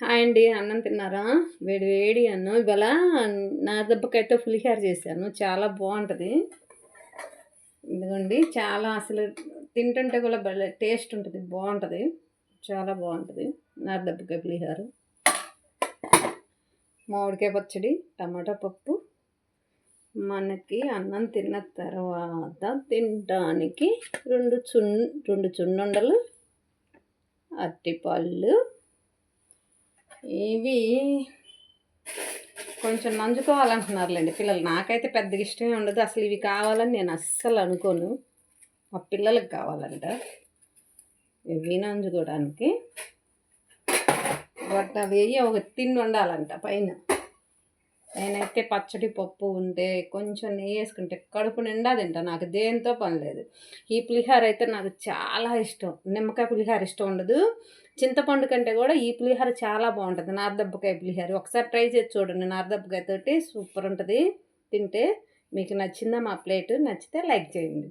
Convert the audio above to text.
Hi అండి. అన్నం తిన్నారా? వేడి వేడి అన్నం. ఇవాళ నారదబ్బకైతే పులిహోర చేశాను. చాలా బావుంటది. ఇదిగోండి చాలా అసలు తింటుంటే కూడా భలే టేస్ట్ ఉంటది. బావుంటది. చాలా బావుంటది. నారదబ్బకాయ పులిహోర. మామిడికాయ పచ్చడి, టమాటా పప్పు. మనకి అన్నం తిన్న తర్వాత తినడానికి 2 చున్నుండలు, అరటిపళ్ళు. ఇవి కొంచెం నంజుకోవాలంటున్నారులేండి పిల్లలు. నాకైతే పెద్దగా ఇష్టమే ఉండదు. అసలు ఇవి కావాలని నేను అస్సలు అనుకోను. మా పిల్లలకి కావాలంట ఇవి నంజుకోవడానికి. బట్ అవి ఒక తిండి ఉండాలంట పైన. నేనైతే పచ్చడి పప్పు ఉంటే కొంచెం నెయ్యి వేసుకుంటే కడుపు నిండా తింటా. నాకు దేంతో పని లేదు. ఈ పులిహోర అయితే నాకు చాలా ఇష్టం. నిమ్మకాయ పులిహోర ఇష్టం ఉండదు. చింతపండు కంటే కూడా ఈ పులిహోర చాలా బాగుంటుంది. నారదబ్బకాయ పులిహోర ఒకసారి ట్రై చేసి చూడండి. నారదబ్బకాయతోటి సూపర్ ఉంటుంది తింటే. మీకు నచ్చిందా మా ప్లేటు? నచ్చితే లైక్ చేయండి.